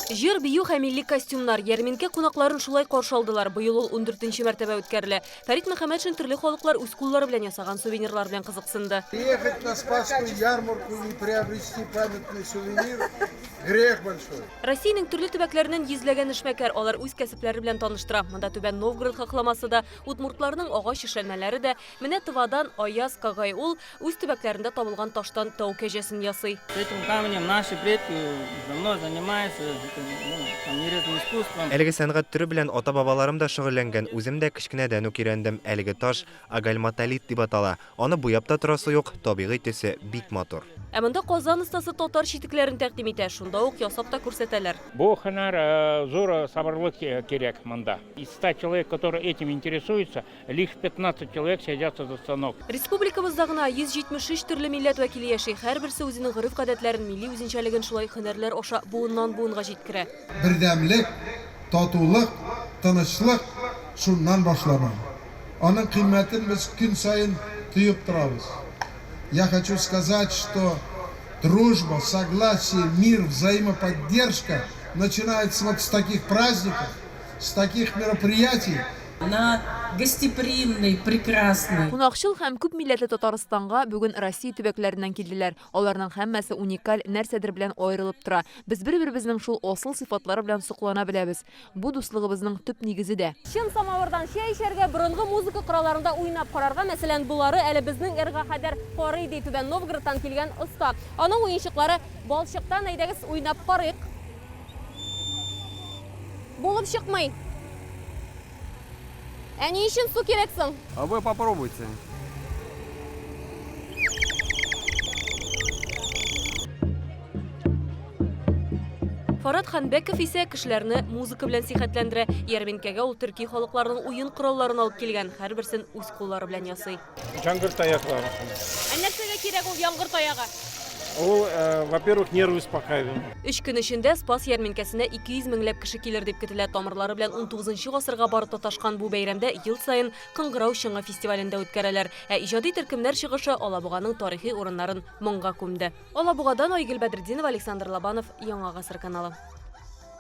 Жер бию һәм милли костюмнар ярминкә кунакларын шулай каршы алдылар. Быел ул 14-нче мәртәбә үткәрелә. Фәрит Мөхәммәтшин төрле халыклар үз куллары белән ясаган сувенирлар белән кызыксынды. Приехать на Спасскую ярмарку и не приобрести памятный сувенир – грех большой. Россиянең төрле төбәкләреннән йөзләгән эшмәкәр алар үз кәсепләре белән таныштыра. Монда Түбән Новгород хакламасы да, удмуртларның агач эшләнмәләре дә, менә Тывадан Аяз Кагай ул үз төбәкләрендә табылган таштан тау кәҗәсен ясый. Этим камнем наши предки давно занимаются искусством. Әлеге сәнгать түрі белән ата-бабаларым да шөгыльләнгән. Үзем дә кечкенәдән үк өйрәндем. Әлеге таш агальматолит дип атала. Аны буяп та торасы юк, табигый төсе бик матур. Ә монда Казан остасы татар читекләрен тәкъдим итә. Шунда ук ясап та күрсәтәләр. Бу һөнәр зур сабырлык кирәк монда. Из 100 человек, которые этим интересуются, лишь 15 человек садятся за станок. Республикабызда гына 173 төрле милләт вәкиле яши. Һәрберсе үзенең гореф-гадәтләрен, милли үзенчәлеген шулай һөнәрләр аша буыннан буынга җиткерә. Бердәмлек, татулык, тынычлык шуннан башлана. Аның кыйммәтен без көн сайын тоеп торабыз. Я хочу сказать, что дружба, согласие, мир, взаимоподдержка начинается вот с таких праздников, с таких мероприятий. Она гостеприимный, прекрасный. Кунакчыл һәм күп милләтле Татарстанга бүген Россия төбәкләреннән килделәр. Аларның һәммәсе уникаль нәрсәдер белән аерылып тора. Без бер-беребезнең шул асыл сыйфатлары белән соклана беләбез. Бу дуслыгыбызның төп нигезе дә. Чын самавырдан чәй эчәргә, борынгы музыка коралларында уйнап карарга, мәсәлән, булары әле безнең эрга хәдер карый ди Түбән Новгородтан килгән оста. Аның уенчыклары балчыктан әйдәгез уйнап карыйк. Булып чыкмый. Они ищут су керексің. А вы попробуйте. Фарат Ханбеков исә кешеләрне музыка белән сихәтләндерә. Ярминкәгә ул төрки халыкларының уен коралларын алып килгән, һәрберсен үз куллары белән ясый. Яңгыр таяклар. Ә нәрсәгә кирәк ул яңгыр таягы? Ул, во-первых, нервы успокаивает. 3 көн эчендә Спас ярминкәсенә 200 меңләп кеше килер дип көтелә. Тамырлары белән 19-нчы гасырга барып тоташкан бу бәйрәмдә ел саен Кыңгырау чыңы фестивалендә үткәрәләр. Ә иҗади төркемнәр чыгышы Алабуганың тарихи урыннарын моңга күмде. Алабугадан Айгөл Бәдретдинова, Александр Лобанов, Яңа гасыр каналы.